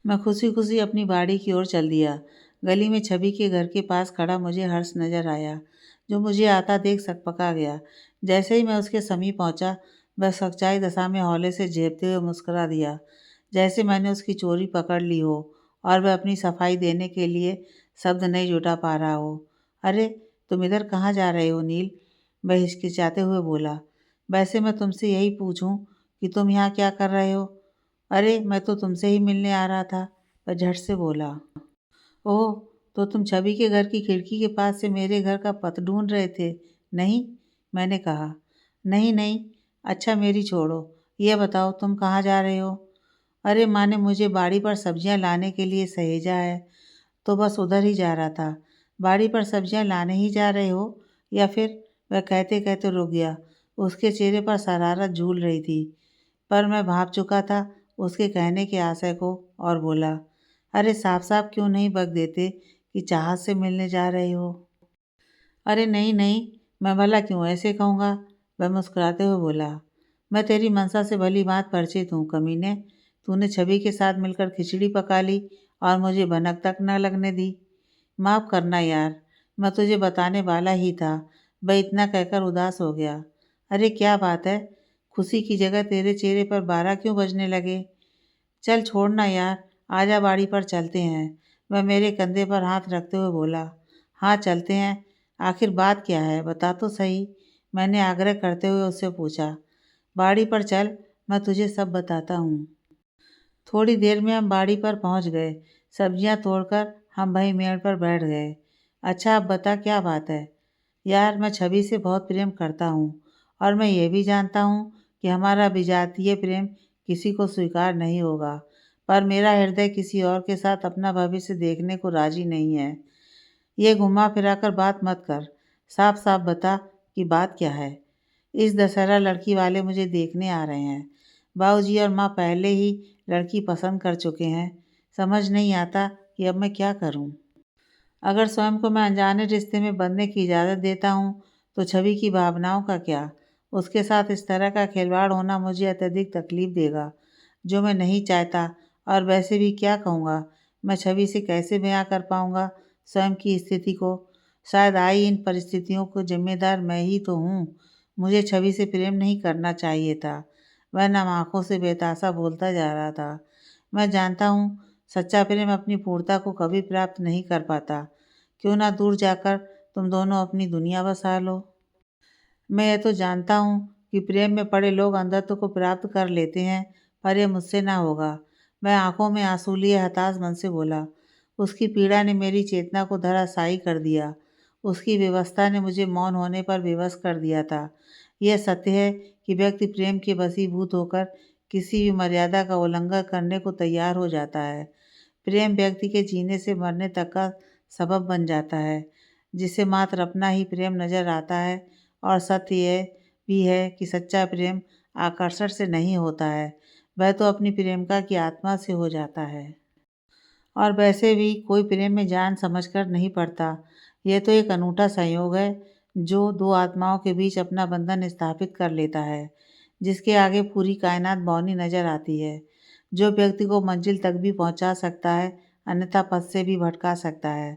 मैं खुशी खुशी अपनी बाड़ी की ओर चल दिया। गली में छवि के घर के पास खड़ा मुझे हर्ष नजर आया, जो मुझे आता देख सकपका गया। जैसे ही मैं उसके समीप पहुंचा, वह सच्चाई दशा में हौले से झेपते हुए मुस्कुरा दिया, जैसे मैंने उसकी चोरी पकड़ ली हो और वह अपनी सफाई देने के लिए शब्द नहीं जुटा पा रहा हो। अरे, तुम इधर कहाँ जा रहे हो नील? वह हिचकिचाते हुए बोला। वैसे मैं तुमसे यही पूछूं कि तुम यहाँ क्या कर रहे हो? अरे, मैं तो तुमसे ही मिलने आ रहा था, वह झट से बोला। ओह, तो तुम छवि के घर की खिड़की के पास से मेरे घर का पथ ढूंढ रहे थे, नहीं? मैंने कहा। नहीं नहीं। अच्छा, मेरी छोड़ो, यह बताओ तुम कहाँ जा रहे हो? अरे, माँ ने मुझे बाड़ी पर सब्जियां लाने के लिए सहेजा है, तो बस उधर ही जा रहा था। बाड़ी पर सब्जियां लाने ही जा रहे हो या फिर? वह कहते कहते रुक गया। उसके चेहरे पर शरारत झूल रही थी, पर मैं भाप चुका था उसके कहने के आशय को, और बोला, अरे साफ साफ क्यों नहीं बक देते कि चाहत से मिलने जा रहे हो? अरे नहीं नहीं, मैं भला क्यों ऐसे कहूँगा? वह मुस्कुराते हुए बोला। मैं तेरी मनसा से भली बात परिचित हूँ कमीने। तूने छवि के साथ मिलकर खिचड़ी पका ली और मुझे भनक तक न लगने दी। माफ़ करना यार, मैं तुझे बताने वाला ही था। वह इतना कहकर उदास हो गया। अरे क्या बात है, खुशी की जगह तेरे चेहरे पर 12 क्यों बजने लगे? चल छोड़ना यार, आजा बाड़ी पर चलते हैं, वह मेरे कंधे पर हाथ रखते हुए बोला। हाँ चलते हैं, आखिर बात क्या है बता तो सही, मैंने आग्रह करते हुए उससे पूछा। बाड़ी पर चल, मैं तुझे सब बताता हूँ। थोड़ी देर में हम बाड़ी पर पहुँच गए। सब्जियाँ तोड़कर हम वहीं मेड़ पर बैठ गए। अच्छा, अब बता क्या बात है? यार, मैं छवि से बहुत प्रेम करता हूँ और मैं ये भी जानता हूँ कि हमारा विजातीय प्रेम किसी को स्वीकार नहीं होगा, पर मेरा हृदय किसी और के साथ अपना भविष्य देखने को राजी नहीं है। ये घुमा फिरा कर बात मत कर, साफ साफ बता कि बात क्या है। इस दशहरा लड़की वाले मुझे देखने आ रहे हैं। बाबूजी और माँ पहले ही लड़की पसंद कर चुके हैं। समझ नहीं आता कि अब मैं क्या करूँ। अगर स्वयं को मैं अनजाने रिश्ते में बंधने की इजाज़त देता हूँ, तो छवि की भावनाओं का क्या? उसके साथ इस तरह का खिलवाड़ होना मुझे अत्यधिक तकलीफ़ देगा, जो मैं नहीं चाहता। और वैसे भी क्या कहूँगा? मैं छवि से कैसे बयाँ कर पाऊँगा स्वयं की स्थिति को? शायद आई इन परिस्थितियों को ज़िम्मेदार मैं ही तो हूँ। मुझे छवि से प्रेम नहीं करना चाहिए था। वह नम आँखों से बेतासा बोलता जा रहा था। मैं जानता हूँ, सच्चा प्रेम अपनी पूर्णता को कभी प्राप्त नहीं कर पाता। क्यों ना दूर जाकर तुम दोनों अपनी दुनिया बसा लो। मैं यह तो जानता हूँ कि प्रेम में पड़े लोग अंधत्व को प्राप्त कर लेते हैं, पर यह मुझसे ना होगा। वह आंखों में आंसू लिए हताश मन से बोला। उसकी पीड़ा ने मेरी चेतना को धराशायी कर दिया। उसकी व्यवस्था ने मुझे मौन होने पर विवश कर दिया था। यह सत्य है कि व्यक्ति प्रेम के वशीभूत होकर किसी भी मर्यादा का उल्लंघन करने को तैयार हो जाता है। प्रेम व्यक्ति के जीने से मरने तक का सबब बन जाता है, जिसे मात्र अपना ही प्रेम नज़र आता है। और सत्य यह भी है कि सच्चा प्रेम आकर्षण से नहीं होता है, वह तो अपनी प्रेमिका की आत्मा से हो जाता है। और वैसे भी कोई प्रेम में जान समझकर नहीं पड़ता। यह तो एक अनूठा संयोग है, जो दो आत्माओं के बीच अपना बंधन स्थापित कर लेता है, जिसके आगे पूरी कायनात बौनी नजर आती है, जो व्यक्ति को मंजिल तक भी पहुंचा सकता है, अन्यथा पथ से भी भटका सकता है।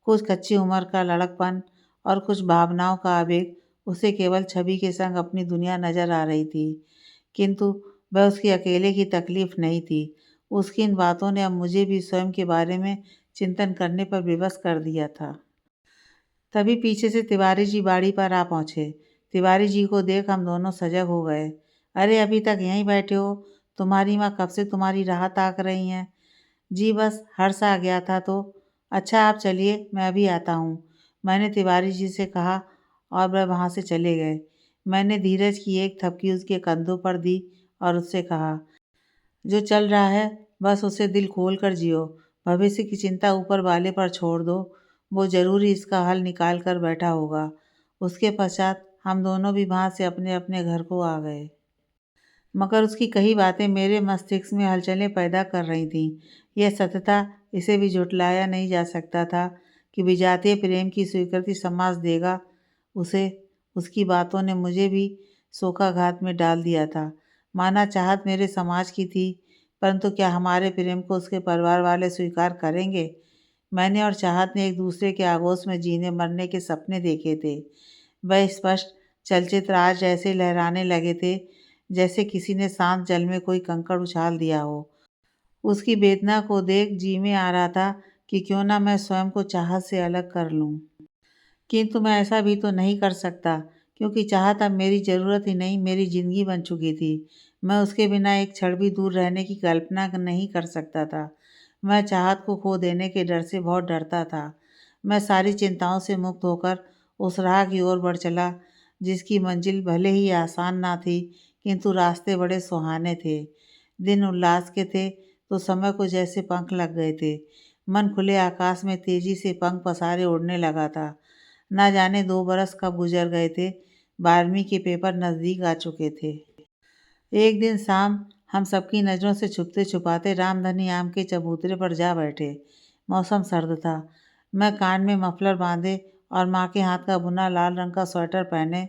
कुछ कच्ची उम्र का लड़कपन और कुछ भावनाओं का आवेग, उसे केवल छवि के संग अपनी दुनिया नजर आ रही थी, किंतु वह उसकी अकेले की तकलीफ नहीं थी। उसकी इन बातों ने अब मुझे भी स्वयं के बारे में चिंतन करने पर विवश कर दिया था। तभी पीछे से तिवारी जी बाड़ी पर आ पहुंचे। तिवारी जी को देख हम दोनों सजग हो गए। अरे, अभी तक यहीं बैठे हो? तुम्हारी माँ कब से तुम्हारी राह ताक रही हैं। जी बस हर्ष आ गया था तो। अच्छा, आप चलिए, मैं अभी आता हूँ, मैंने तिवारी जी से कहा, और वह वहाँ से चले गए। मैंने धीरज की एक थपकी उसके कंधों पर दी और उससे कहा, जो चल रहा है बस उसे दिल खोल कर जियो। भविष्य की चिंता ऊपर वाले पर छोड़ दो, वो ज़रूर ही इसका हल निकाल कर बैठा होगा। उसके पश्चात हम दोनों भी वहाँ से अपने अपने घर को आ गए। मगर उसकी कई बातें मेरे मस्तिष्क में हलचलें पैदा कर रही थीं। यह सत्य था, इसे भी झुठलाया नहीं जा सकता था कि विजातीय प्रेम की स्वीकृति समाज देगा उसे। उसकी बातों ने मुझे भी शोकाघात में डाल दिया था। माना चाहत मेरे समाज की थी, परंतु क्या हमारे प्रेम को उसके परिवार वाले स्वीकार करेंगे? मैंने और चाहत ने एक दूसरे के आगोश में जीने मरने के सपने देखे थे। वह स्पष्ट चलचित्र आज जैसे लहराने लगे थे, जैसे किसी ने शांत जल में कोई कंकड़ उछाल दिया हो। उसकी वेदना को देख जी में आ रहा था कि क्यों ना मैं स्वयं को चाहत से अलग कर लूं। किंतु मैं ऐसा भी तो नहीं कर सकता, क्योंकि चाहत अब मेरी ज़रूरत ही नहीं, मेरी ज़िंदगी बन चुकी थी। मैं उसके बिना एक क्षण भी दूर रहने की कल्पना नहीं कर सकता था। मैं चाहत को खो देने के डर से बहुत डरता था। मैं सारी चिंताओं से मुक्त होकर उस राह की ओर बढ़ चला, जिसकी मंजिल भले ही आसान ना थी, किंतु रास्ते बड़े सुहाने थे। दिन उल्लास के थे, तो समय को जैसे पंख लग गए थे। मन खुले आकाश में तेजी से पंख पसारे उड़ने लगा था। ना जाने 2 बरस कब गुजर गए थे, 12वीं के पेपर नज़दीक आ चुके थे। एक दिन शाम हम सबकी नज़रों से छुपते-छुपाते रामधनी आम के चबूतरे पर जा बैठे। मौसम सर्द था। मैं कान में मफलर बांधे और माँ के हाथ का बुना लाल रंग का स्वेटर पहने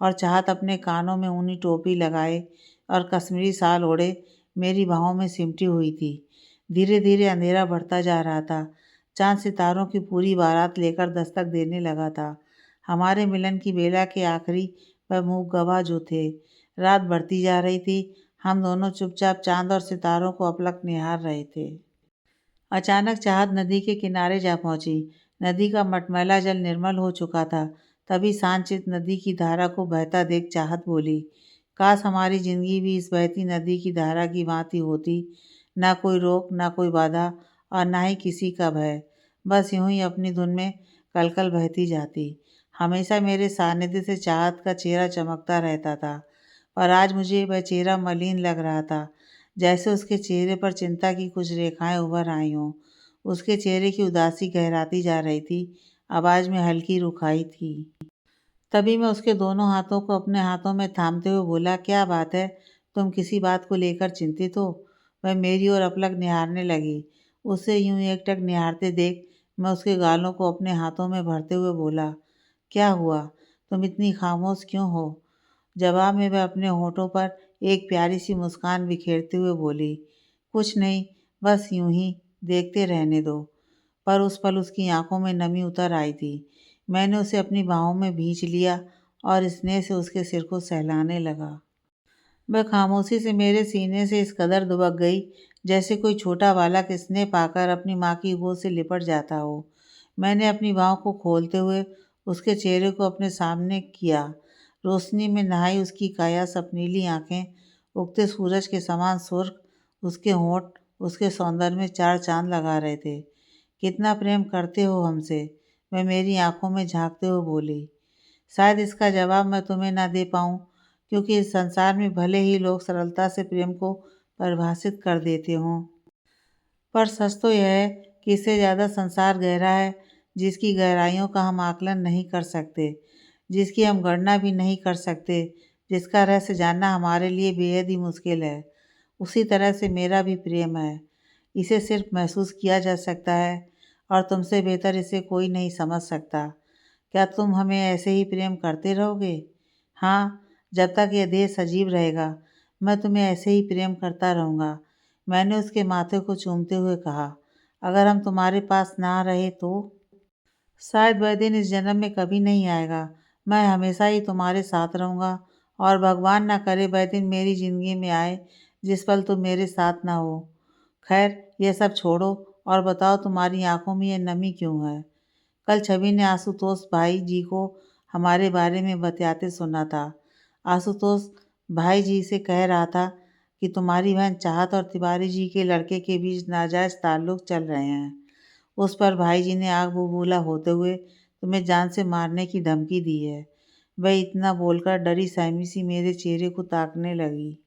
और चाहत अपने कानों में ऊनी टोपी लगाए और कश्मीरी शाल ओढ़े मेरी बाहों में सिमटी हुई थी। धीरे-धीरे अंधेरा बढ़ता जा रहा था। चाँद सितारों की पूरी बारात लेकर दस्तक देने लगा था। हमारे मिलन की बेला के आखिरी व मूक गवाह जो थे। रात बढ़ती जा रही थी। हम दोनों चुपचाप चाँद और सितारों को अपलक निहार रहे थे। अचानक चाहत नदी के किनारे जा पहुंची। नदी का मटमैला जल निर्मल हो चुका था। तभी शांतचित्त नदी की धारा को बहता देख चाहत बोली, काश हमारी जिंदगी भी इस बहती नदी की धारा की भांति होती। ना कोई रोक, ना कोई बाधा और ना ही किसी का भय। बस यूं ही अपनी धुन में कलकल बहती जाती। हमेशा मेरे सानिध्य से चाहत का चेहरा चमकता रहता था, पर आज मुझे वह चेहरा मलिन लग रहा था, जैसे उसके चेहरे पर चिंता की कुछ रेखाएं उभर आई हों। उसके चेहरे की उदासी गहराती जा रही थी। आवाज़ में हल्की रुखाई थी। तभी मैं उसके दोनों हाथों को अपने हाथों में थामते हुए बोला, क्या बात है? तुम किसी बात को लेकर चिंतित हो? वह मेरी ओर अपलक निहारने लगी। उसे यूं एकटक निहारते देख मैं उसके गालों को अपने हाथों में भरते हुए बोला, क्या हुआ? तुम इतनी खामोश क्यों हो? जवाब में वह अपने होठों पर एक प्यारी सी मुस्कान बिखेरते हुए बोली, कुछ नहीं, बस यूं ही, देखते रहने दो। पर उस पल उसकी आंखों में नमी उतर आई थी। मैंने उसे अपनी बाहों में भींच लिया और स्नेह से उसके सिर को सहलाने लगा। वह खामोशी से मेरे सीने से इस कदर दुबक गई, जैसे कोई छोटा बालक स्नेह पाकर अपनी माँ की गोद से लिपट जाता हो। मैंने अपनी बाहों को खोलते हुए उसके चेहरे को अपने सामने किया। रोशनी में नहाई उसकी काया सपनीली आंखें, उगते सूरज के समान सुर्ख, उसके होंठ उसके सौंदर्य में चार चांद लगा रहे थे। कितना प्रेम करते हो हमसे? वह मेरी आंखों में झांकते हुए बोली। शायद इसका जवाब मैं तुम्हें ना दे पाऊँ, क्योंकि इस संसार में भले ही लोग सरलता से प्रेम को परिभाषित कर देते हों, पर सच तो यह है कि इससे ज़्यादा संसार गहरा है, जिसकी गहराइयों का हम आकलन नहीं कर सकते, जिसकी हम गणना भी नहीं कर सकते, जिसका रहस्य जानना हमारे लिए बेहद ही मुश्किल है। उसी तरह से मेरा भी प्रेम है। इसे सिर्फ महसूस किया जा सकता है और तुमसे बेहतर इसे कोई नहीं समझ सकता। क्या तुम हमें ऐसे ही प्रेम करते रहोगे? हाँ, जब तक यह देह सजीव रहेगा, मैं तुम्हें ऐसे ही प्रेम करता रहूँगा। मैंने उसके माथे को चूमते हुए कहा, अगर हम तुम्हारे पास ना रहे तो? शायद वह दिन इस जन्म में कभी नहीं आएगा। मैं हमेशा ही तुम्हारे साथ रहूँगा और भगवान ना करे वह दिन मेरी ज़िंदगी में आए जिस पल तुम मेरे साथ ना हो। खैर, यह सब छोड़ो और बताओ तुम्हारी आंखों में यह नमी क्यों है? कल छवि ने आशुतोष भाई जी को हमारे बारे में बतियाते सुना था। आशुतोष भाई जी से कह रहा था कि तुम्हारी बहन चाहत और तिवारी जी के लड़के के बीच नाजायज़ ताल्लुक चल रहे हैं। उस पर भाई जी ने आग बबूला होते हुए तुम्हें जान से मारने की धमकी दी है। वह इतना बोलकर डरी सहमी सी मेरे चेहरे को ताकने लगी।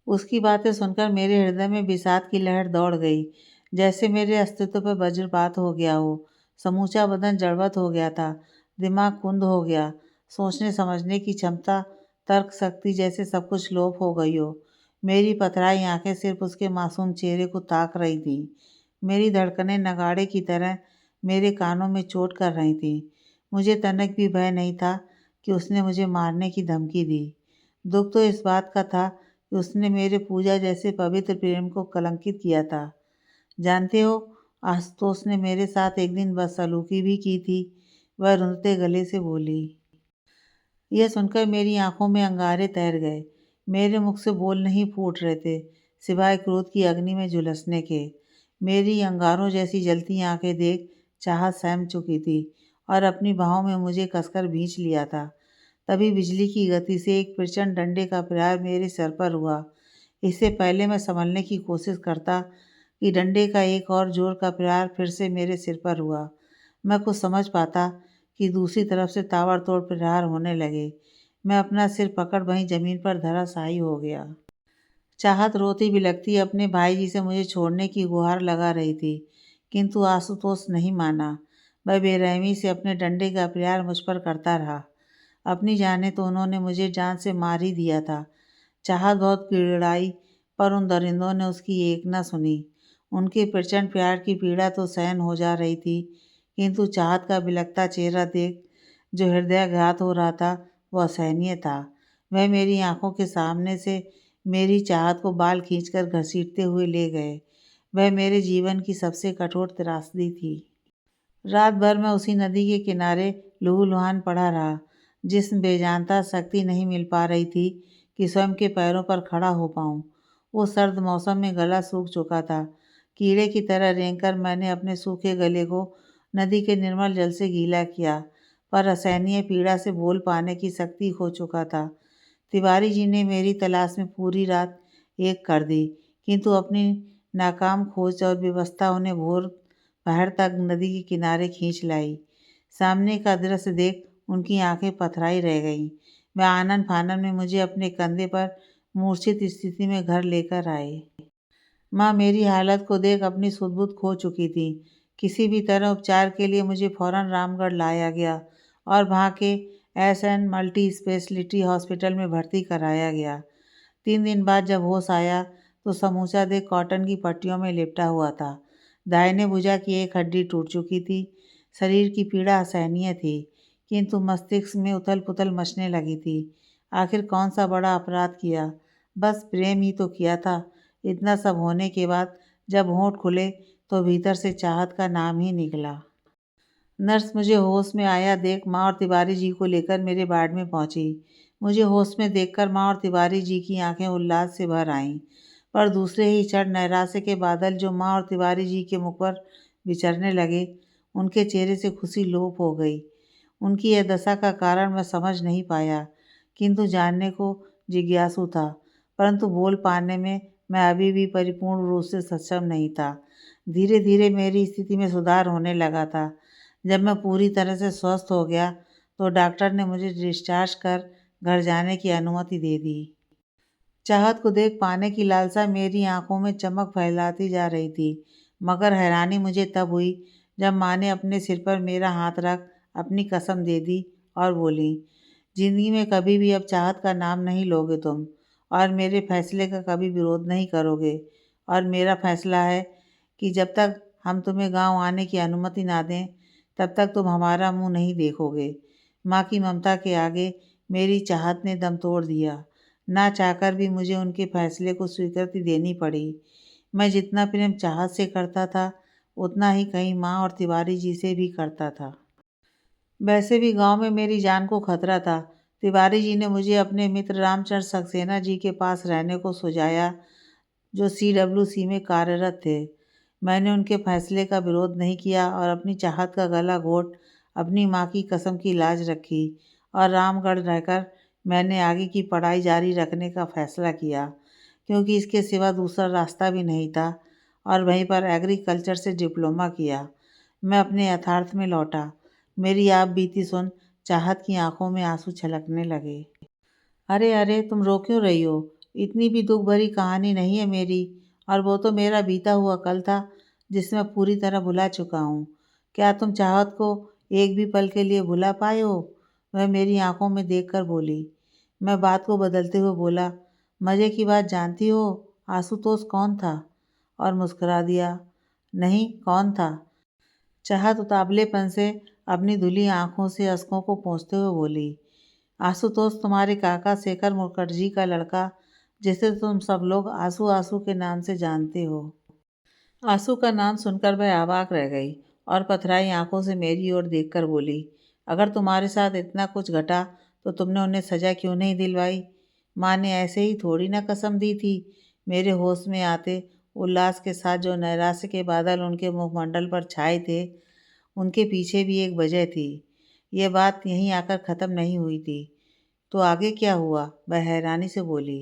उसकी बातें सुनकर मेरे हृदय में विषाद की लहर दौड़ गई, जैसे मेरे अस्तित्व पर वज्रपात हो गया हो। समूचा बदन जड़वत हो गया था, दिमाग कुंद हो गया, सोचने समझने की क्षमता, तर्क शक्ति जैसे सब कुछ लोप हो गई हो। मेरी पथराई आंखें सिर्फ उसके मासूम चेहरे को ताक रही थीं। मेरी धड़कनें नगाड़े की तरह मेरे कानों में चोट कर रही थीं। मुझे तनिक भी भय नहीं था कि उसने मुझे मारने की धमकी दी। दुख तो इस बात का था कि उसने मेरे पूजा जैसे पवित्र प्रेम को कलंकित किया था। जानते हो, आशुतोष ने मेरे साथ एक दिन बदसलूकी भी की थी। वह रुंधते गले से बोली। यह सुनकर मेरी आंखों में अंगारे तैर गए। मेरे मुख से बोल नहीं फूट रहे थे, सिवाय क्रोध की अग्नि में झुलसने के। मेरी अंगारों जैसी जलती आंखें देख चाहत सहम चुकी थी और अपनी बाहों में मुझे कसकर भींच लिया था। तभी बिजली की गति से एक प्रचंड डंडे का प्रहार मेरे सिर पर हुआ। इससे पहले मैं संभलने की कोशिश करता कि डंडे का एक और जोर का प्रहार फिर से मेरे सिर पर हुआ। मैं कुछ समझ पाता कि दूसरी तरफ से ताबड़तोड़ प्रहार होने लगे। मैं अपना सिर पकड़ वहीं जमीन पर धराशायी हो गया। चाहत रोती बिलखती अपने भाई जी से मुझे छोड़ने की गुहार लगा रही थी, किंतु आशुतोष नहीं माना। वह बेरहमी से अपने डंडे का प्रहार मुझ पर करता रहा। अपनी जाने तो उन्होंने मुझे जान से मार ही दिया था। चाहत बहुत गिड़गिड़ाई, पर उन दरिंदों ने उसकी एक न सुनी। उनके प्रचंड प्यार की पीड़ा तो सहन हो जा रही थी, किंतु चाहत का बिलखता चेहरा देख जो हृदयाघात हो रहा था, वह असहनीय था। वह मेरी आंखों के सामने से मेरी चाहत को बाल खींचकर घसीटते हुए ले गए। वह मेरे जीवन की सबसे कठोर त्रासदी थी। रात भर मैं उसी नदी के किनारे लहूलुहान पड़ा रहा। जिस्म बेजानता शक्ति नहीं मिल पा रही थी कि स्वयं के पैरों पर खड़ा हो पाऊं। वो सर्द मौसम में गला सूख चुका था। कीड़े की तरह रेंगकर मैंने अपने सूखे गले को नदी के निर्मल जल से गीला किया, पर असहनीय पीड़ा से बोल पाने की शक्ति खो चुका था। तिवारी जी ने मेरी तलाश में पूरी रात एक कर दी, किंतु अपनी नाकाम खोज और व्यवस्था उन्हें भोर पहाड़ तक नदी के किनारे खींच लाई। सामने का दृश्य देख उनकी आंखें पथराई रह गईं। वे आनन फानन में मुझे अपने कंधे पर मूर्छित स्थिति में घर लेकर आए। माँ मेरी हालत को देख अपनी सुध-बुध खो चुकी थी। किसी भी तरह उपचार के लिए मुझे फौरन रामगढ़ लाया गया और वहाँ के एस.एन. मल्टी स्पेशलिटी हॉस्पिटल में भर्ती कराया गया। 3 दिन बाद जब होश आया तो समूचा देह कॉटन की पट्टियों में लिपटा हुआ था। दाहिने भुजा की एक हड्डी टूट चुकी थी। शरीर की पीड़ा असहनीय थी, किंतु मस्तिष्क में उथल-पुथल मचने लगी थी। आखिर कौन सा बड़ा अपराध किया? बस प्रेम ही तो किया था। इतना सब होने के बाद जब होंठ खुले तो भीतर से चाहत का नाम ही निकला। नर्स मुझे होश में आया देख माँ और तिवारी जी को लेकर मेरे वार्ड में पहुंची। मुझे होश में देखकर माँ और तिवारी जी की आंखें उल्लास से भर आईं, पर दूसरे ही क्षण नैराश्य के बादल जो माँ और तिवारी जी के मुख पर विचरने लगे, उनके चेहरे से खुशी लोप हो गई। उनकी यह दशा का कारण मैं समझ नहीं पाया, किंतु जानने को जिज्ञासु था, परंतु बोल पाने में मैं अभी भी परिपूर्ण रूप से सक्षम नहीं था। धीरे धीरे मेरी स्थिति में सुधार होने लगा था। जब मैं पूरी तरह से स्वस्थ हो गया तो डॉक्टर ने मुझे डिस्चार्ज कर घर जाने की अनुमति दे दी। चाहत को देख पाने की लालसा मेरी आंखों में चमक फैलाती जा रही थी, मगर हैरानी मुझे तब हुई जब माँ ने अपने सिर पर मेरा हाथ रख अपनी कसम दे दी और बोली, जिंदगी में कभी भी अब चाहत का नाम नहीं लोगे तुम, और मेरे फैसले का कभी विरोध नहीं करोगे। और मेरा फैसला है कि जब तक हम तुम्हें गांव आने की अनुमति ना दें, तब तक तुम हमारा मुंह नहीं देखोगे। माँ की ममता के आगे मेरी चाहत ने दम तोड़ दिया। ना चाहकर भी मुझे उनके फैसले को स्वीकृति देनी पड़ी। मैं जितना प्रेम चाहत से करता था, उतना ही कहीं माँ और तिवारी जी से भी करता था। वैसे भी गांव में मेरी जान को खतरा था। तिवारी जी ने मुझे अपने मित्र रामचंद्र सक्सेना जी के पास रहने को सुझाया, जो CWC में कार्यरत थे। मैंने उनके फैसले का विरोध नहीं किया और अपनी चाहत का गला घोट अपनी माँ की कसम की लाज रखी और रामगढ़ रहकर मैंने आगे की पढ़ाई जारी रखने का फैसला किया, क्योंकि इसके सिवा दूसरा रास्ता भी नहीं था, और वहीं पर एग्रीकल्चर से डिप्लोमा किया। मैं अपने यथार्थ में लौटा। मेरी आप बीती सुन चाहत की आंखों में आंसू छलकने लगे। अरे अरे, तुम रो क्यों रही हो? इतनी भी दुख भरी कहानी नहीं है मेरी, और वो तो मेरा बीता हुआ कल था जिसे मैं पूरी तरह भुला चुका हूँ। क्या तुम चाहत को एक भी पल के लिए भुला पाए हो? वह मेरी आंखों में देखकर बोली। मैं बात को बदलते हुए बोला, मज़े की बात जानती हो, आशुतोष कौन था? और मुस्कुरा दिया। नहीं, कौन था? चाहत उतावलेपन से अपनी धुली आंखों से अश्कों को पोंछते हुए बोली, आशुतोष तुम्हारे काका शेखर मुखर्जी का लड़का, जिसे तुम सब लोग आंसू आंसू के नाम से जानते हो। आंसू का नाम सुनकर वह अवाक रह गई और पथराई आंखों से मेरी ओर देखकर बोली, अगर तुम्हारे साथ इतना कुछ घटा तो तुमने उन्हें सजा क्यों नहीं दिलवाई? माँ ने ऐसे ही थोड़ी ना कसम दी थी। मेरे होश में आते उल्लास के साथ जो नैराश्य के बादल उनके मुखमंडल पर छाए थे, उनके पीछे भी एक वजह थी। ये बात यहीं आकर ख़त्म नहीं हुई थी। तो आगे क्या हुआ? वह हैरानी से बोली।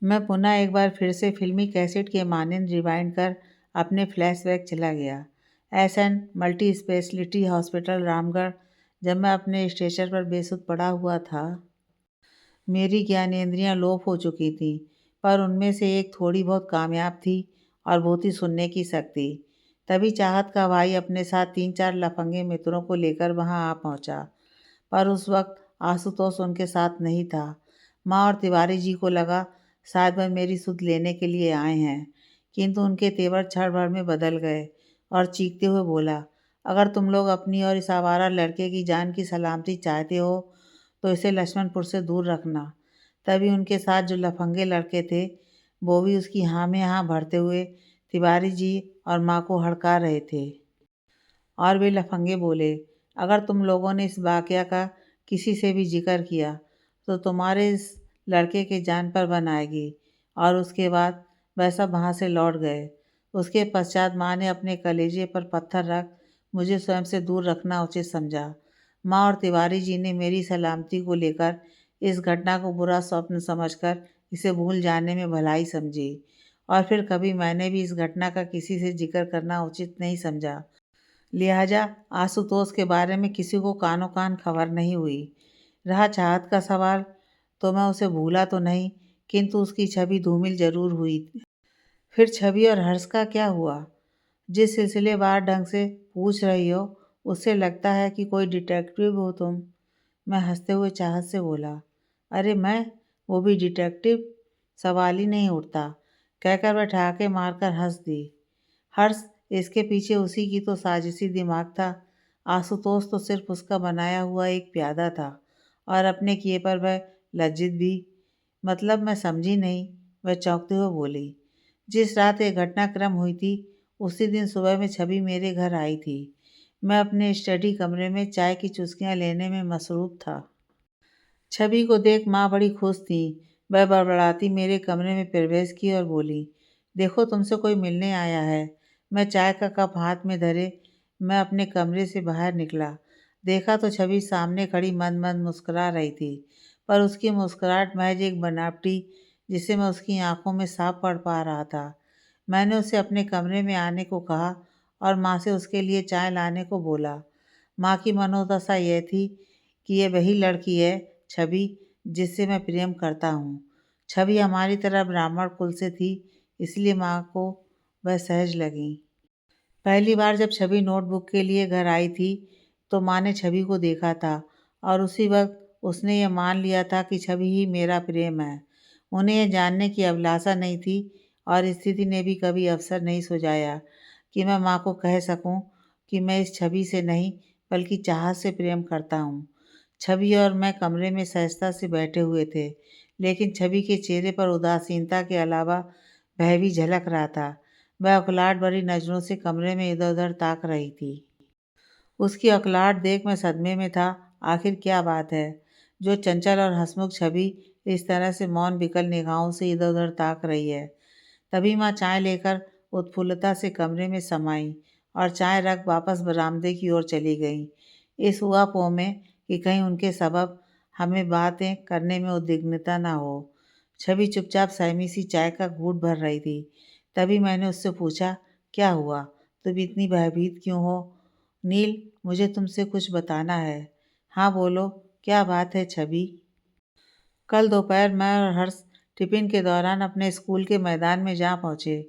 मैं पुनः एक बार फिर से फिल्मी कैसेट के मानंद रिवाइंड कर अपने फ्लैशबैक चला गया। SN multi speciality hospital Ramgarh. जब मैं अपने स्टेशन पर बेसुध पड़ा हुआ था, मेरी ज्ञानेंद्रियां लोप हो चुकी थीं, पर उनमें से एक थोड़ी बहुत कामयाब थी और वो थी सुनने की शक्ति। तभी चाहत का भाई अपने साथ 3-4 लफंगे मित्रों को लेकर वहां आ पहुंचा, पर उस वक्त आशुतोष उनके साथ नहीं था। माँ और तिवारी जी को लगा शायद वह मेरी सुध लेने के लिए आए हैं, किंतु उनके तेवर क्षण भर में बदल गए और चीखते हुए बोला, अगर तुम लोग अपनी और इस आवारा लड़के की जान की सलामती चाहते हो तो इसे लक्ष्मणपुर से दूर रखना। तभी उनके साथ जो लफंगे लड़के थे, वो भी उसकी हाँ में हाँ भरते हुए तिवारी जी और माँ को हड़का रहे थे। और वे लफंगे बोले, अगर तुम लोगों ने इस वाकया का किसी से भी जिक्र किया तो तुम्हारे इस लड़के के जान पर बन आएगी। और उसके बाद वह सब वहाँ से लौट गए। उसके पश्चात माँ ने अपने कलेजे पर पत्थर रख मुझे स्वयं से दूर रखना उचित समझा। माँ और तिवारी जी ने मेरी सलामती को लेकर इस घटना को बुरा स्वप्न समझकर इसे भूल जाने में भलाई समझी, और फिर कभी मैंने भी इस घटना का किसी से जिक्र करना उचित नहीं समझा। लिहाजा आशुतोष के बारे में किसी को कानो कान खबर नहीं हुई। रहा चाहत का सवाल, तो मैं उसे भूला तो नहीं, किंतु उसकी छवि धूमिल जरूर हुई। फिर छवि और हर्ष का क्या हुआ? जिस सिलसिलेवार ढंग से पूछ रही हो, उससे लगता है कि कोई डिटेक्टिव हो तुम। मैं हंसते हुए चाहत से बोला, अरे मैं, वो भी डिटेक्टिव? सवाल ही नहीं उठता, कहकर वह ठहाके मारकर हंस दी। हर्ष, इसके पीछे उसी की तो साजिशी दिमाग था। आशुतोष तो सिर्फ उसका बनाया हुआ एक प्यादा था, और अपने किए पर वह लज्जित भी। मतलब मैं समझी नहीं। वह चौंकते हुए बोली, जिस रात ये घटनाक्रम हुई थी, उसी दिन सुबह में छवि मेरे घर आई थी। मैं अपने स्टडी कमरे में चाय की चुस्कियां लेने में मसरूफ था। छवि को देख माँ बड़ी खुश थी। वह बड़बड़ाती मेरे कमरे में प्रवेश की और बोली, देखो तुमसे कोई मिलने आया है। मैं चाय का कप हाथ में धरे मैं अपने कमरे से बाहर निकला। देखा तो छवि सामने खड़ी मंद मंद मुस्कुरा रही थी, पर उसकी मुस्कुराहट महज एक बनावटी, जिसे मैं उसकी आंखों में साफ पढ़ पा रहा था। मैंने उसे अपने कमरे में आने को कहा और माँ से उसके लिए चाय लाने को बोला। माँ की मनोदशा यह थी कि ये वही लड़की है, छवि, जिससे मैं प्रेम करता हूँ। छवि हमारी तरह ब्राह्मण कुल से थी, इसलिए माँ को वह सहज लगी। पहली बार जब छवि नोटबुक के लिए घर आई थी, तो माँ ने छवि को देखा था और उसी वक्त उसने यह मान लिया था कि छवि ही मेरा प्रेम है। उन्हें यह जानने की अभिलाषा नहीं थी और स्थिति ने भी कभी अवसर नहीं सुझाया कि मैं माँ को कह सकूं कि मैं इस छवि से नहीं बल्कि चाहत से प्रेम करता हूँ। छवि और मैं कमरे में सहजता से बैठे हुए थे, लेकिन छवि के चेहरे पर उदासीनता के अलावा भय भी झलक रहा था। वह अकुलाहट भरी नज़रों से कमरे में इधर-उधर ताक रही थी। उसकी अकुलाहट देख मैं सदमे में था। आखिर क्या बात है, जो चंचल और हंसमुख छवि इस तरह से मौन विकल निगाहों से इधर-उधर ताक रही है? तभी माँ चाय लेकर उत्फुल्लता से कमरे में समाई और चाय रख वापस बरामदे की ओर चली गईं। इस ऊहापोह में कि कहीं उनके सबब हमें बातें करने में उद्विग्नता न हो। छवि चुपचाप सहमी सी चाय का घूंट भर रही थी। तभी मैंने उससे पूछा, क्या हुआ? तुम इतनी भयभीत क्यों हो? नील, मुझे तुमसे कुछ बताना है। हाँ बोलो, क्या बात है छवि? कल दोपहर मैं और हर्ष टिफिन के दौरान अपने स्कूल के मैदान में जा पहुँचे,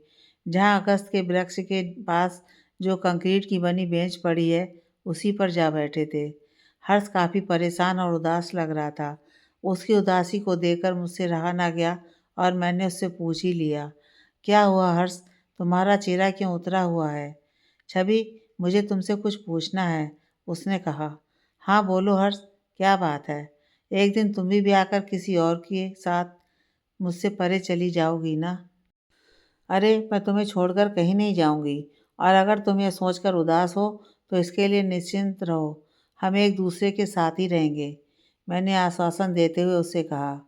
जहाँ अगस्त के वृक्ष के पास जो कंक्रीट की बनी बेंच पड़ी है, उसी पर जा बैठे थे। हर्ष काफ़ी परेशान और उदास लग रहा था। उसकी उदासी को देखकर मुझसे रहा ना गया और मैंने उससे पूछ ही लिया, क्या हुआ हर्ष, तुम्हारा चेहरा क्यों उतरा हुआ है? छवि, मुझे तुमसे कुछ पूछना है, उसने कहा। हाँ बोलो हर्ष, क्या बात है? एक दिन तुम भी ब्याह कर किसी और के साथ मुझसे परे चली जाओगी ना? अरे मैं तुम्हें छोड़कर कहीं नहीं जाऊंगी, और अगर तुम यह सोचकर उदास हो तो इसके लिए निश्चिंत रहो, हम एक दूसरे के साथ ही रहेंगे, मैंने आश्वासन देते हुए उससे कहा।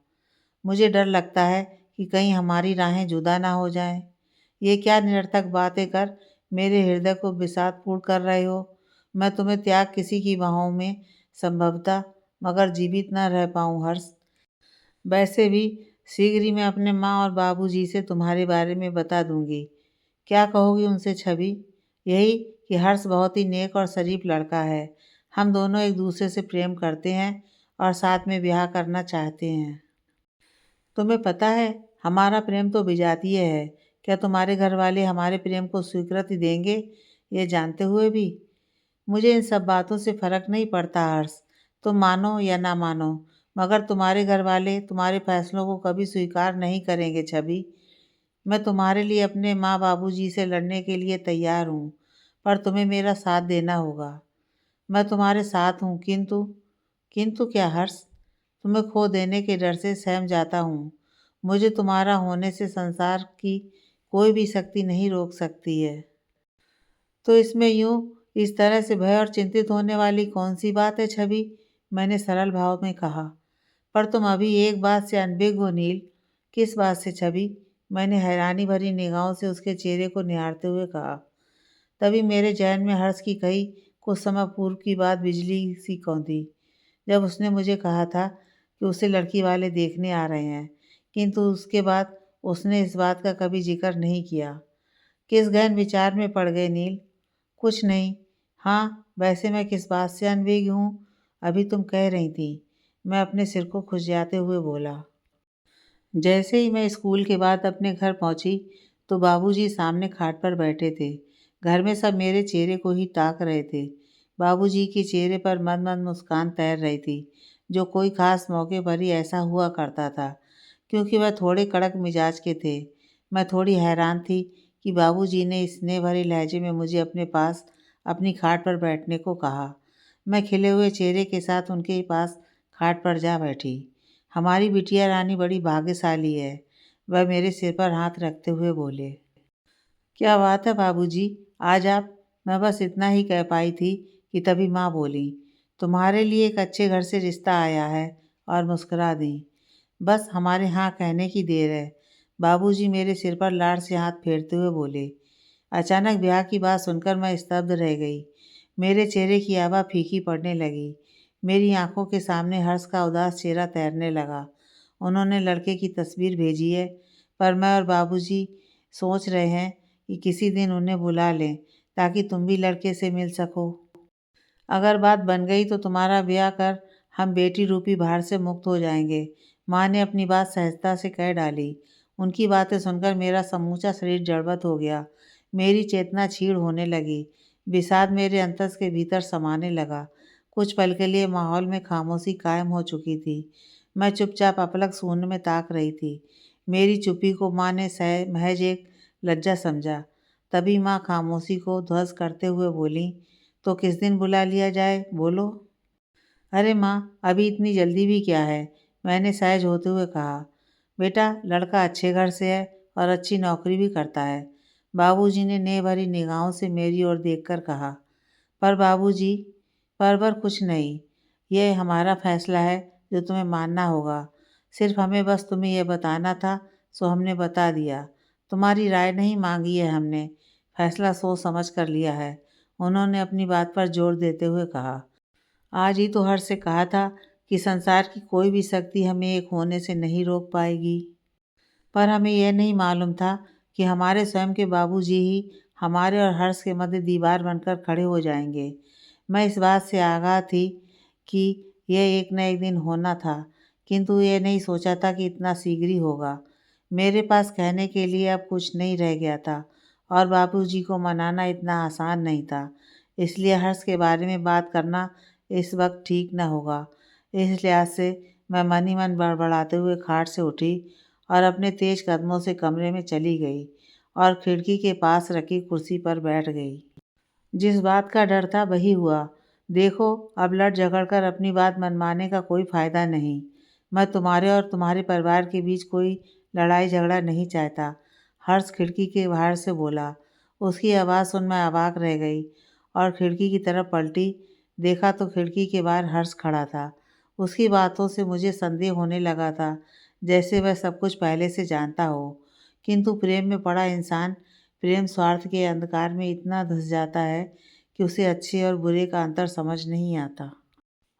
मुझे डर लगता है कि कहीं हमारी राहें जुदा ना हो जाएं। ये क्या निरर्थक बातें कर मेरे हृदय को विषादपूर्ण कर रहे हो। मैं तुम्हें त्याग किसी की बाहों में संभवतः मगर जीवित न रह पाऊं हर्ष। वैसे भी शीघ्र ही मैं अपने माँ और बाबूजी से तुम्हारे बारे में बता दूंगी। क्या कहोगी उनसे छवि? यही कि हर्ष बहुत ही नेक और शरीफ लड़का है। हम दोनों एक दूसरे से प्रेम करते हैं और साथ में ब्याह करना चाहते हैं। तुम्हें पता है, हमारा प्रेम तो विजातीय है। क्या तुम्हारे घर वाले हमारे प्रेम को स्वीकृति देंगे, ये जानते हुए भी? मुझे इन सब बातों से फर्क नहीं पड़ता हर्ष, तुम मानो या ना मानो, मगर तुम्हारे घर वाले तुम्हारे फैसलों को कभी स्वीकार नहीं करेंगे छवि। मैं तुम्हारे लिए अपने माँ बाबूजी से लड़ने के लिए तैयार हूँ, पर तुम्हें मेरा साथ देना होगा। मैं तुम्हारे साथ हूँ, किंतु किंतु क्या हर्ष? तुम्हें खो देने के डर से सहम जाता हूँ। मुझे तुम्हारा होने से संसार की कोई भी शक्ति नहीं रोक सकती है। तो इसमें यूं इस तरह से भय और चिंतित होने वाली कौन सी बात है छवि? मैंने सरल भाव में कहा। पर तुम अभी एक बात से अनभिज्ञ हो नील। किस बात से छवि? मैंने हैरानी भरी निगाहों से उसके चेहरे को निहारते हुए कहा। तभी मेरे जहन में हर्ष की कही कुछ समय पूर्व की बात बिजली सी कौंधी, जब उसने मुझे कहा था कि उसे लड़की वाले देखने आ रहे हैं, किंतु उसके बाद उसने इस बात का कभी जिक्र नहीं किया। किस गहन विचार में पड़ गए नील? कुछ नहीं। हाँ, वैसे मैं किस बात से अनभिज्ञ हूँ? अभी तुम कह रही थी। मैं अपने सिर को खुजलाते हुए बोला। जैसे ही मैं स्कूल के बाद अपने घर पहुंची तो बाबूजी सामने खाट पर बैठे थे। घर में सब मेरे चेहरे को ही ताक रहे थे। बाबूजी के चेहरे पर मंद मंद मुस्कान तैर रही थी, जो कोई खास मौके पर ही ऐसा हुआ करता था, क्योंकि वह थोड़े कड़क मिजाज के थे। मैं थोड़ी हैरान थी कि बाबूजी ने स्नेह भरे लहजे में मुझे अपने पास अपनी खाट पर बैठने को कहा। मैं खिले हुए चेहरे के साथ उनके पास खाट पर जा बैठी। हमारी बिटिया रानी बड़ी भाग्यशाली है, वह मेरे सिर पर हाथ रखते हुए बोले। क्या बात है बाबूजी, आज आप? मैं बस इतना ही कह पाई थी कि तभी माँ बोली, तुम्हारे लिए एक अच्छे घर से रिश्ता आया है, और मुस्कुरा दी। बस हमारे हाँ कहने की देर है। बाबूजी मेरे सिर पर लाड़ से हाथ फेरते हुए बोले। अचानक ब्याह की बात सुनकर मैं स्तब्ध रह गई। मेरे चेहरे की आभा फीकी पड़ने लगी। मेरी आंखों के सामने हर्ष का उदास चेहरा तैरने लगा। उन्होंने लड़के की तस्वीर भेजी है, पर मैं और बाबूजी सोच रहे हैं कि किसी दिन उन्हें बुला लें, ताकि तुम भी लड़के से मिल सको। अगर बात बन गई तो तुम्हारा ब्याह कर हम बेटी रूपी भार से मुक्त हो जाएंगे। माँ ने अपनी बात सहजता से कह डाली। उनकी बातें सुनकर मेरा समूचा शरीर जड़बत हो गया। मेरी चेतना क्षीण होने लगी। विषाद मेरे अंतस के भीतर समाने लगा। कुछ पल के लिए माहौल में खामोशी कायम हो चुकी थी। मैं चुपचाप अपलक शून्य में ताक रही थी। मेरी चुप्पी को माँ ने महज एक लज्जा समझा। तभी माँ खामोशी को ध्वस्त करते हुए बोली, तो किस दिन बुला लिया जाए, बोलो। अरे माँ, अभी इतनी जल्दी भी क्या है? मैंने सहज होते हुए कहा। बेटा, लड़का अच्छे घर से है और अच्छी नौकरी भी करता है। बाबूजी ने नेह भरी निगाहों से मेरी ओर देखकर कहा। पर बाबूजी, पर कुछ नहीं। यह हमारा फैसला है, जो तुम्हें मानना होगा। सिर्फ हमें बस तुम्हें यह बताना था, सो हमने बता दिया। तुम्हारी राय नहीं मांगी है हमने, फैसला सोच समझ कर लिया है। उन्होंने अपनी बात पर जोर देते हुए कहा। आज ही तो हर्ष से कहा था कि संसार की कोई भी शक्ति हमें एक होने से नहीं रोक पाएगी। पर हमें यह नहीं मालूम था कि हमारे स्वयं के बाबूजी ही हमारे और हर्ष के मध्य दीवार बनकर खड़े हो जाएंगे। मैं इस बात से आगाह थी कि यह एक न एक दिन होना था, किंतु यह नहीं सोचा था कि इतना शीघ्र ही होगा। मेरे पास कहने के लिए अब कुछ नहीं रह गया था, और बाबूजी को मनाना इतना आसान नहीं था। इसलिए हर्ष के बारे में बात करना इस वक्त ठीक न होगा। इस लिहाज से मैं मन ही मन बड़बड़ाते हुए खाट से उठी और अपने तेज कदमों से कमरे में चली गई और खिड़की के पास रखी कुर्सी पर बैठ गई। जिस बात का डर था वही हुआ। देखो, अब लड़ झगड़ कर अपनी बात मनवाने का कोई फायदा नहीं। मैं तुम्हारे और तुम्हारे परिवार के बीच कोई लड़ाई झगड़ा नहीं चाहता। हर्ष खिड़की के बाहर से बोला। उसकी आवाज़ सुन मैं अवाक रह गई और खिड़की की तरफ पलटी। देखा तो खिड़की के बाहर हर्ष खड़ा था। उसकी बातों से मुझे संदेह होने लगा था, जैसे वह सब कुछ पहले से जानता हो। किंतु प्रेम में पड़ा इंसान प्रेम स्वार्थ के अंधकार में इतना धंस जाता है कि उसे अच्छे और बुरे का अंतर समझ नहीं आता।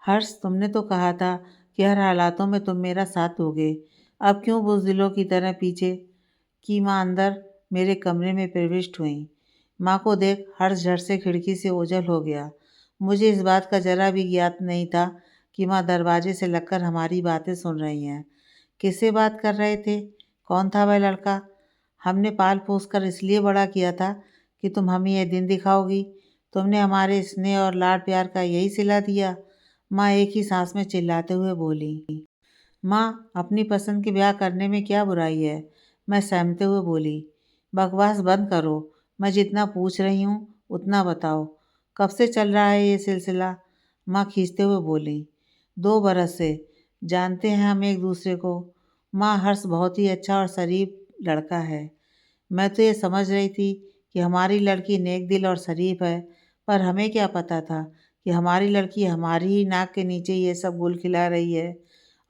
हर्ष, तुमने तो कहा था कि हर हालातों में तुम मेरा साथ दोगे। अब क्यों बुज़दिलों की तरह पीछे की माँ अंदर मेरे कमरे में प्रविष्ट हुईं। माँ को देख हर्ष झट से खिड़की से ओझल हो गया। मुझे इस बात का जरा भी ज्ञात नहीं था कि माँ दरवाजे से लगकर हमारी बातें सुन रही हैं। किससे बात कर रहे थे? कौन था वह लड़का? हमने पाल पोस कर इसलिए बड़ा किया था कि तुम हमें यह दिन दिखाओगी। तुमने हमारे स्नेह और लाड प्यार का यही सिला दिया। माँ एक ही सांस में चिल्लाते हुए बोली। माँ, अपनी पसंद के ब्याह करने में क्या बुराई है? मैं सहमते हुए बोली। बकवास बंद करो। मैं जितना पूछ रही हूँ उतना बताओ। कब से चल रहा है ये सिलसिला? माँ खींचते हुए बोली। 2 बरस से। जानते हैं हम एक दूसरे को। माँ, हर्ष बहुत ही अच्छा और शरीफ लड़का है। मैं तो ये समझ रही थी कि हमारी लड़की नेक दिल और शरीफ है, पर हमें क्या पता था कि हमारी लड़की हमारी ही नाक के नीचे ये सब गुल खिला रही है,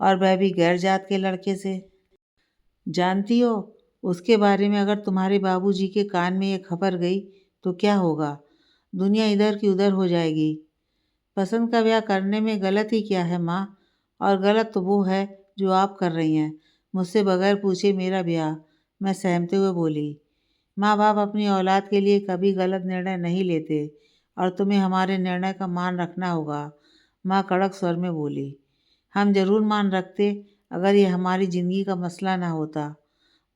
और वह भी गैर जात के लड़के से। जानती हो, उसके बारे में अगर तुम्हारे बाबूजी के कान में ये खबर गई तो क्या होगा? दुनिया इधर की उधर हो जाएगी। पसंद का ब्याह करने में गलत ही क्या है माँ? और गलत तो वो है जो आप कर रही हैं, मुझसे बगैर पूछे मेरा ब्याह। मैं सहमते हुए बोली। माँ बाप अपनी औलाद के लिए कभी गलत निर्णय नहीं लेते और तुम्हें हमारे निर्णय का मान रखना होगा। माँ कड़क स्वर में बोली। हम जरूर मान रखते अगर ये हमारी ज़िंदगी का मसला ना होता।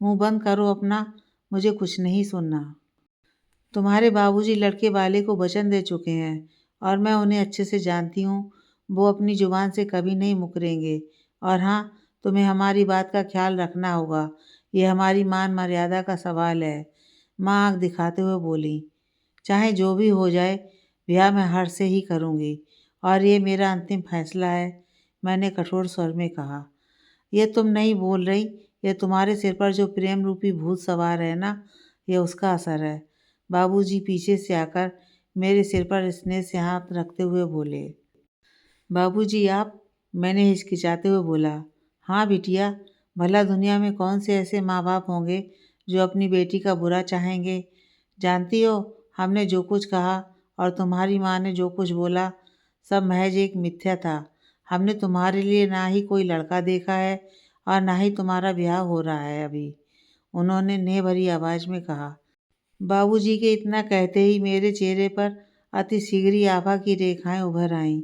मुंह बंद करो अपना, मुझे कुछ नहीं सुनना। तुम्हारे बाबूजी लड़के वाले को वचन दे चुके हैं और मैं उन्हें अच्छे से जानती हूँ। वो अपनी ज़ुबान से कभी नहीं मुकरेंगे। और हाँ, तुम्हें हमारी बात का ख्याल रखना होगा। ये हमारी मान मर्यादा का सवाल है। माँ आँख दिखाते हुए बोली। चाहे जो भी हो जाए, ब्याह मैं हर्ष से ही करूँगी और ये मेरा अंतिम फैसला है, मैंने कठोर स्वर में कहा। ये तुम नहीं बोल रही, ये तुम्हारे सिर पर जो प्रेम रूपी भूत सवार है ना, ये उसका असर है। बाबूजी पीछे से आकर मेरे सिर पर स्नेह से हाथ रखते हुए बोले। बाबूजी आप? मैंने हिचकिचाते हुए बोला। हाँ बिटिया, भला दुनिया में कौन से ऐसे माँ बाप होंगे जो अपनी बेटी का बुरा चाहेंगे? जानती हो, हमने जो कुछ कहा और तुम्हारी माँ ने जो कुछ बोला, सब महज एक मिथ्या था। हमने तुम्हारे लिए ना ही कोई लड़का देखा है और ना ही तुम्हारा ब्याह हो रहा है अभी, उन्होंने नेह भरी आवाज़ में कहा। बाबूजी के इतना कहते ही मेरे चेहरे पर अति शीघ्र ही आभा की रेखाएं उभर आईं।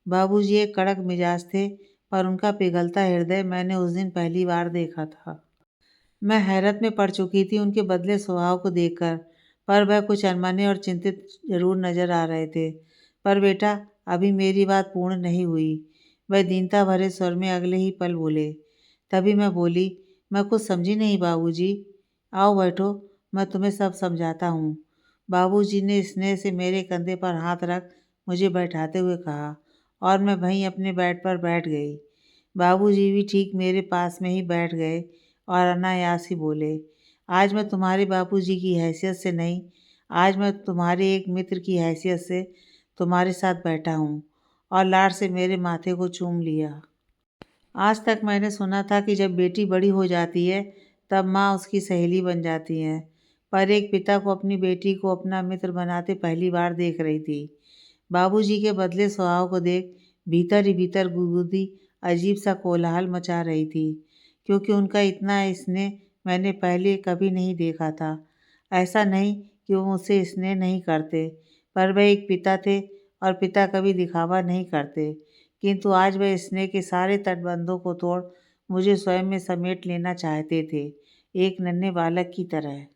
बाबूजी एक कड़क मिजाज थे, पर उनका पिघलता हृदय मैंने उस दिन पहली बार देखा था। मैं हैरत में पड़ चुकी थी उनके बदले स्वभाव को देखकर, पर वह कुछ अनमने और चिंतित जरूर नजर आ रहे थे। पर बेटा, अभी मेरी बात पूर्ण नहीं हुई, वह दीनता भरे स्वर में अगले ही पल बोले। तभी मैं बोली, मैं कुछ समझी नहीं बाबूजी। आओ बैठो, मैं तुम्हें सब समझाता हूँ। बाबूजी ने स्नेह से मेरे कंधे पर हाथ रख मुझे बैठाते हुए कहा, और मैं वहीं अपने बेड पर बैठ गई। बाबूजी भी ठीक मेरे पास में ही बैठ गए और अनायास ही बोले। आज मैं तुम्हारे बाबूजी की हैसियत से नहीं, आज मैं तुम्हारे एक मित्र की हैसियत से तुम्हारे साथ बैठा हूँ। और लाड से मेरे माथे को चूम लिया। आज तक मैंने सुना था कि जब बेटी बड़ी हो जाती है तब माँ उसकी सहेली बन जाती है, पर एक पिता को अपनी बेटी को अपना मित्र बनाते पहली बार देख रही थी। बाबूजी के बदले स्वभाव को देख भीतर ही भीतर गुदगुदी अजीब सा कोलाहल मचा रही थी, क्योंकि उनका इतना स्नेह मैंने पहले कभी नहीं देखा था। ऐसा नहीं कि वो मुझसे स्नेह नहीं करते, पर वह एक पिता थे और पिता कभी दिखावा नहीं करते। किंतु आज वह स्नेह के सारे तटबंधों को तोड़ मुझे स्वयं में समेट लेना चाहते थे, एक नन्हे बालक की तरह।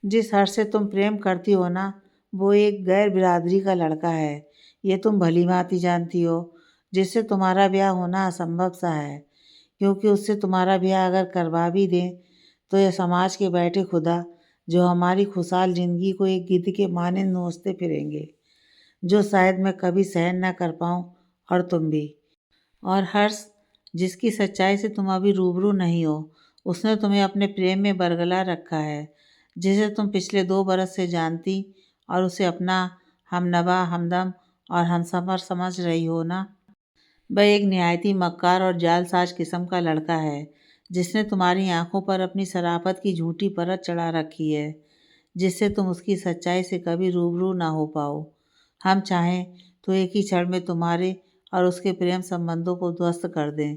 जिस हर्ष से तुम प्रेम करती हो ना, वो एक गैर बिरादरी का लड़का है, ये तुम भली भांति जानती हो, जिससे तुम्हारा ब्याह होना असंभव सा है। क्योंकि उससे तुम्हारा ब्याह अगर करवा भी दें तो यह समाज के बैठे खुदा, जो हमारी खुशहाल जिंदगी को एक गिद्ध के मानंद नोचते फिरेंगे, जो शायद मैं कभी सहन न कर पाऊँ, और तुम भी। और हर्ष, जिसकी सच्चाई से तुम अभी रूबरू नहीं हो। उसने तुम्हें अपने प्रेम में बरगला रखा है, जिसे तुम पिछले 2 बरस से जानती और उसे अपना हमनवा, हमदम और हमसफ़र समझ रही हो ना। वह एक निहायती मक्कार और जालसाज किस्म का लड़का है, जिसने तुम्हारी आंखों पर अपनी शराफत की झूठी परत चढ़ा रखी है, जिससे तुम उसकी सच्चाई से कभी रूबरू ना हो पाओ। हम चाहें तो एक ही क्षण में तुम्हारे और उसके प्रेम संबंधों को ध्वस्त कर दें,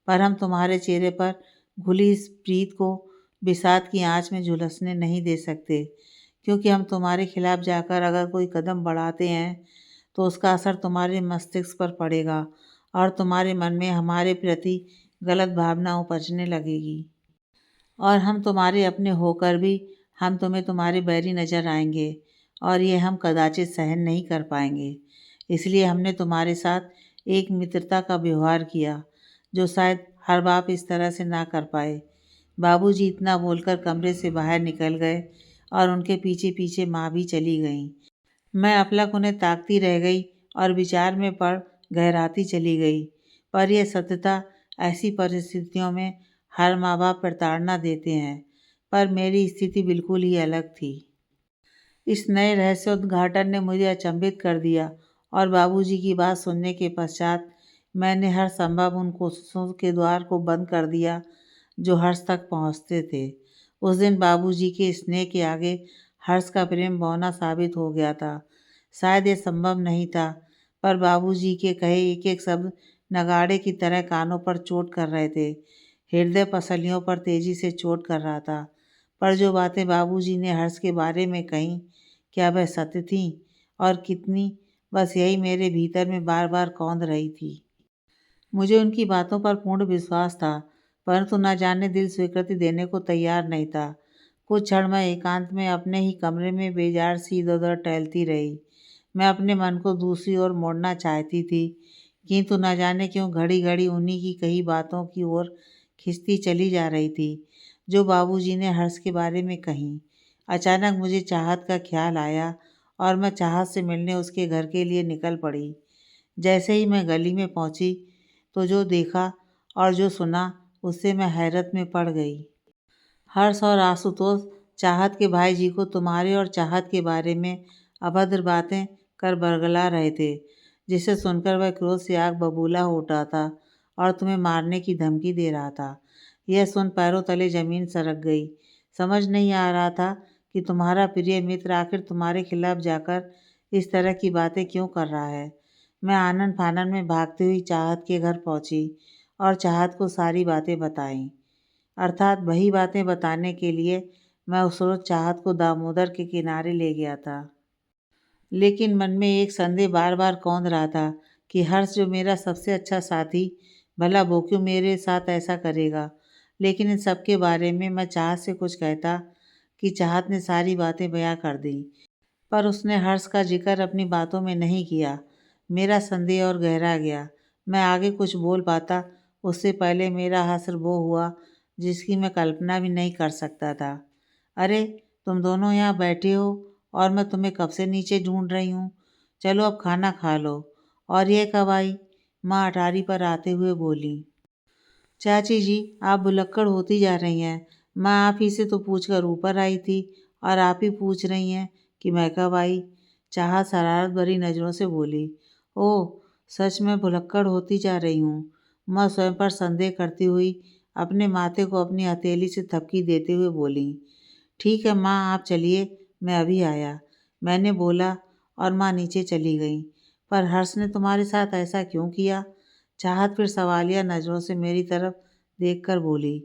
पर हम तुम्हारे चेहरे पर घुली इस प्रीत को विषाद की आंच में झुलसने नहीं दे सकते, क्योंकि हम तुम्हारे खिलाफ जाकर अगर कोई कदम बढ़ाते हैं तो उसका असर तुम्हारे मस्तिष्क पर पड़ेगा और तुम्हारे मन में हमारे प्रति गलत भावना उपजने लगेगी। और हम तुम्हारे अपने होकर भी हम तुम्हें तुम्हारे बैरी नज़र आएंगे और ये हम कदाचित सहन नहीं कर पाएंगे। इसलिए हमने तुम्हारे साथ एक मित्रता का व्यवहार किया, जो शायद हर बाप इस तरह से ना कर पाए। बाबूजी इतना बोलकर कमरे से बाहर निकल गए और उनके पीछे पीछे माँ भी चली गईं। मैं अपलक उन्हें ताकती रह गई और विचार में पड़ गहराती चली गई। पर यह सत्यता, ऐसी परिस्थितियों में हर माँ बाप प्रताड़ना देते हैं, पर मेरी स्थिति बिल्कुल ही अलग थी। इस नए रहस्योद्घाटन ने मुझे अचंभित कर दिया और बाबूजी की बात सुनने के पश्चात मैंने हर संभव उन कोशिशों के द्वार को बंद कर दिया जो हर्ष तक पहुँचते थे। उस दिन बाबूजी के स्नेह के आगे हर्ष का प्रेम बौना साबित हो गया था। शायद ये संभव नहीं था, पर बाबूजी के कहे एक एक शब्द नगाड़े की तरह कानों पर चोट कर रहे थे, हृदय पसलियों पर तेजी से चोट कर रहा था। पर जो बातें बाबूजी ने हर्ष के बारे में कहीं, क्या वह सत्य थीं और कितनी, बस यही मेरे भीतर में बार बार कौंध रही थी। मुझे उनकी बातों पर पूर्ण विश्वास था, परंतु न जाने दिल स्वीकृति देने को तैयार नहीं था। कुछ क्षण मैं एकांत में अपने ही कमरे में बेजार सी इधर उधर टहलती रही। मैं अपने मन को दूसरी ओर मोड़ना चाहती थी, किंतु न जाने क्यों घड़ी घड़ी उन्हीं की कही बातों की ओर खिंचती चली जा रही थी, जो बाबूजी ने हर्ष के बारे में कहीं। अचानक मुझे चाहत का ख्याल आया और मैं चाहत से मिलने उसके घर के लिए निकल पड़ी। जैसे ही मैं गली में पहुंची तो जो देखा और जो सुना, उससे मैं हैरत में पड़ गई। हर्ष और आशुतोष चाहत के भाई जी को तुम्हारे और चाहत के बारे में अभद्र बातें कर बरगला रहे थे, जिसे सुनकर वह क्रोध से आग बबूला हो उठा था और तुम्हें मारने की धमकी दे रहा था। यह सुन पैरों तले जमीन सरक गई। समझ नहीं आ रहा था कि तुम्हारा प्रिय मित्र आखिर तुम्हारे खिलाफ जाकर इस तरह की बातें क्यों कर रहा है। मैं आनन फानन में भागती हुई चाहत के घर पहुंची और चाहत को सारी बातें बताईं। अर्थात वही बातें बताने के लिए मैं उस रोज़ चाहत को दामोदर के किनारे ले गया था। लेकिन मन में एक संदेह बार बार कौंध रहा था कि हर्ष, जो मेरा सबसे अच्छा साथी, भला वो क्यों मेरे साथ ऐसा करेगा। लेकिन इन सब के बारे में मैं चाहत से कुछ कहता कि चाहत ने सारी बातें बयां कर दी, पर उसने हर्ष का जिक्र अपनी बातों में नहीं किया। मेरा संदेह और गहरा गया। मैं आगे कुछ बोल पाता उससे पहले मेरा हश्र वो हुआ जिसकी मैं कल्पना भी नहीं कर सकता था। अरे, तुम दोनों यहाँ बैठे हो और मैं तुम्हें कब से नीचे ढूंढ रही हूँ। चलो अब खाना खा लो। और ये कब आई? माँ अटारी पर आते हुए बोली। चाची जी, आप भुलक्कड़ होती जा रही हैं। मैं आप ही से तो पूछकर ऊपर आई थी और आप ही पूछ रही हैं कि मैं कब आई। चाहत शरारत भरी नज़रों से बोली। ओह, सच में भुलक्कड़ होती जा रही हूँ। मैं स्वयं पर संदेह करती हुई अपने माथे को अपनी हथेली से थपकी देते हुए बोली। ठीक है माँ, आप चलिए, मैं अभी आया, मैंने बोला और माँ नीचे चली गई। पर हर्ष ने तुम्हारे साथ ऐसा क्यों किया? चाहत फिर सवालिया नज़रों से मेरी तरफ देखकर बोली।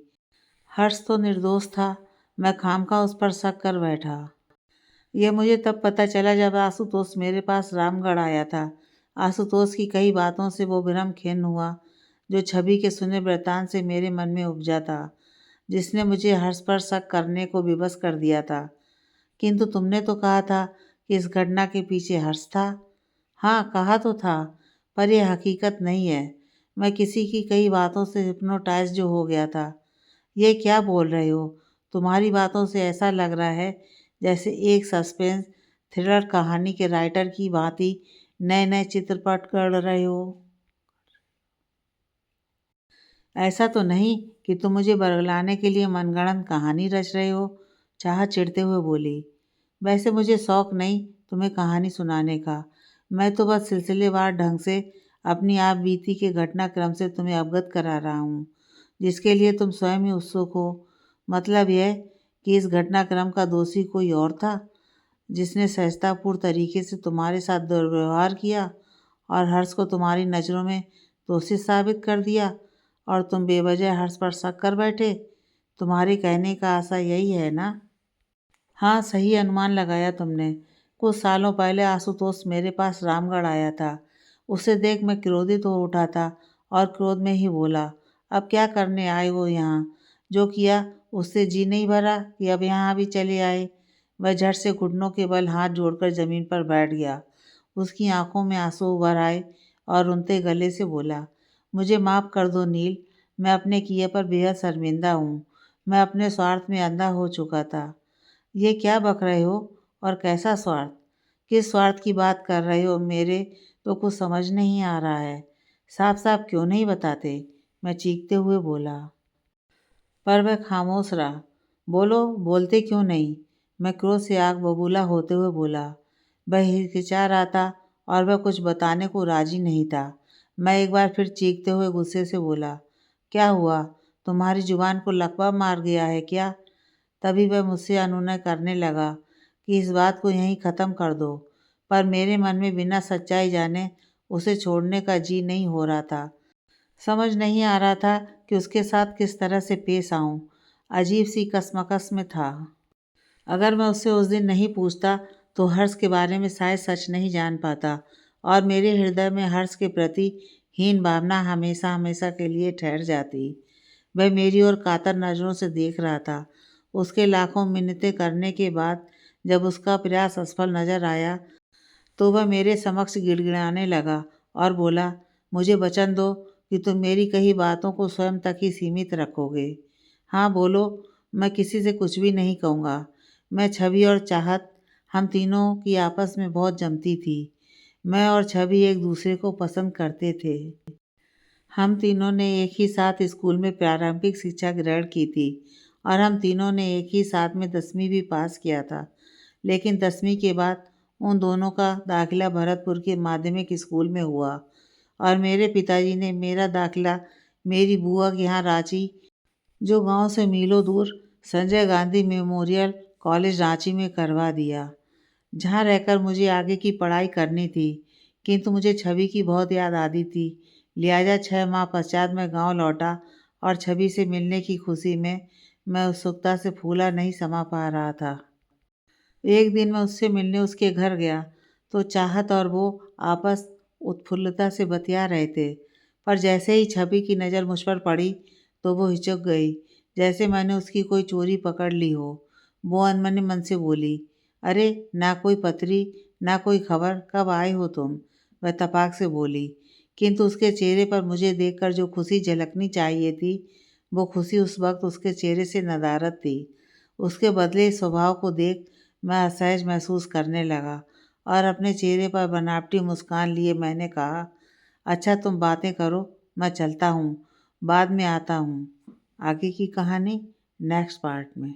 हर्ष तो निर्दोष था, मैं खामखा उस पर शक कर बैठा। यह मुझे तब पता चला जब आशुतोष मेरे पास रामगढ़ आया था। आशुतोष की कई बातों से वो भ्रम खिन्न हुआ, जो छवि के सुने वृत्तांत से मेरे मन में उपजा था, जिसने मुझे हर्ष पर शक करने को विवश कर दिया था। किंतु तुमने तो कहा था कि इस घटना के पीछे हर्ष था। हाँ, कहा तो था, पर यह हकीकत नहीं है। मैं किसी की कई बातों से हिप्नोटाइज जो हो गया था। ये क्या बोल रहे हो? तुम्हारी बातों से ऐसा लग रहा है जैसे एक सस्पेंस थ्रिलर कहानी के राइटर की भांति नए नए चित्रपट गढ़ रहे हो। ऐसा तो नहीं कि तुम मुझे बरगलाने के लिए मनगढ़ंत कहानी रच रहे हो? चाहत चिढ़ते हुए बोली। वैसे मुझे शौक नहीं तुम्हें कहानी सुनाने का। मैं तो बस सिलसिलेवार ढंग से अपनी आप बीती के घटनाक्रम से तुम्हें अवगत करा रहा हूँ, जिसके लिए तुम स्वयं ही उत्सुक हो। मतलब यह कि इस घटनाक्रम का दोषी कोई और था, जिसने सहजतापूर्ण तरीके से तुम्हारे साथ दुर्व्यवहार किया और हर्ष को तुम्हारी नज़रों में दोषी साबित कर दिया, और तुम बेवजह हर्ष पर शक कर बैठे। तुम्हारे कहने का आशा यही है ना? हाँ, सही अनुमान लगाया तुमने। कुछ सालों पहले आशुतोष मेरे पास रामगढ़ आया था। उसे देख मैं क्रोधित हो उठा था और क्रोध में ही बोला, अब क्या करने आए हो यहाँ? जो किया उससे जी नहीं भरा कि अब यहाँ भी चले आए। वह झट से घुटनों के बल हाथ जोड़कर जमीन पर बैठ गया। उसकी आंखों में आंसू उभर आए और रुनते गले से बोला, मुझे माफ़ कर दो नील, मैं अपने किए पर बेहद शर्मिंदा हूँ। मैं अपने स्वार्थ में अंधा हो चुका था। ये क्या बक रहे हो? और कैसा स्वार्थ? किस स्वार्थ की बात कर रहे हो? मेरे तो कुछ समझ नहीं आ रहा है। साफ साफ क्यों नहीं बताते? मैं चीखते हुए बोला। पर वह खामोश रहा। बोलो, बोलते क्यों नहीं? मैं क्रोध से आग बबूला होते हुए बोला। वह हिचकिचा रहा था और वह कुछ बताने को राजी नहीं था। मैं एक बार फिर चीखते हुए गुस्से से बोला, क्या हुआ? तुम्हारी जुबान को लकवा मार गया है क्या? तभी वह मुझसे अनुनय करने लगा कि इस बात को यहीं ख़त्म कर दो, पर मेरे मन में बिना सच्चाई जाने उसे छोड़ने का जी नहीं हो रहा था। समझ नहीं आ रहा था कि उसके साथ किस तरह से पेश आऊं। अजीब सी कशमकश में था। अगर मैं उससे उस दिन नहीं पूछता तो हर्ष के बारे में शायद सच नहीं जान पाता और मेरे हृदय में हर्ष के प्रति हीन भावना हमेशा हमेशा के लिए ठहर जाती। वह मेरी ओर कातर नज़रों से देख रहा था। उसके लाखों मिन्नतें करने के बाद जब उसका प्रयास असफल नजर आया तो वह मेरे समक्ष गिड़गिड़ाने लगा और बोला, मुझे वचन दो कि तुम मेरी कही बातों को स्वयं तक ही सीमित रखोगे। हाँ बोलो, मैं किसी से कुछ भी नहीं कहूँगा। मैं, छवि और चाहत, हम तीनों की आपस में बहुत जमती थी। मैं और छवि एक दूसरे को पसंद करते थे। हम तीनों ने एक ही साथ स्कूल में प्रारंभिक शिक्षा ग्रहण की थी और हम तीनों ने एक ही साथ में 10वीं भी पास किया था। लेकिन 10वीं के बाद उन दोनों का दाखिला भरतपुर के माध्यमिक स्कूल में हुआ और मेरे पिताजी ने मेरा दाखिला मेरी बुआ के यहाँ रांची, जो गांव से मीलों दूर संजय गांधी मेमोरियल कॉलेज रांची में करवा दिया, जहाँ रहकर मुझे आगे की पढ़ाई करनी थी। किंतु मुझे छवि की बहुत याद आती थी, लिहाजा 6 माह पश्चात मैं गांव लौटा और छवि से मिलने की खुशी में मैं उत्सुकता से फूला नहीं समा पा रहा था। एक दिन मैं उससे मिलने उसके घर गया तो चाहत और वो आपस उत्फुल्लता से बतिया रहे थे, पर जैसे ही छवि की नज़र मुझ पर पड़ी तो वो हिचक गई, जैसे मैंने उसकी कोई चोरी पकड़ ली हो। वो अनमने मन से बोली, अरे ना कोई पत्री, ना कोई खबर, कब आए हो तुम? वह तपाक से बोली, किंतु उसके चेहरे पर मुझे देखकर जो खुशी झलकनी चाहिए थी, वो खुशी उस वक्त उसके चेहरे से नदारद थी। उसके बदले स्वभाव को देख मैं असहज महसूस करने लगा और अपने चेहरे पर बनावटी मुस्कान लिए मैंने कहा, अच्छा तुम बातें करो, मैं चलता हूँ, बाद में आता हूँ। आगे की कहानी नेक्स्ट पार्ट में।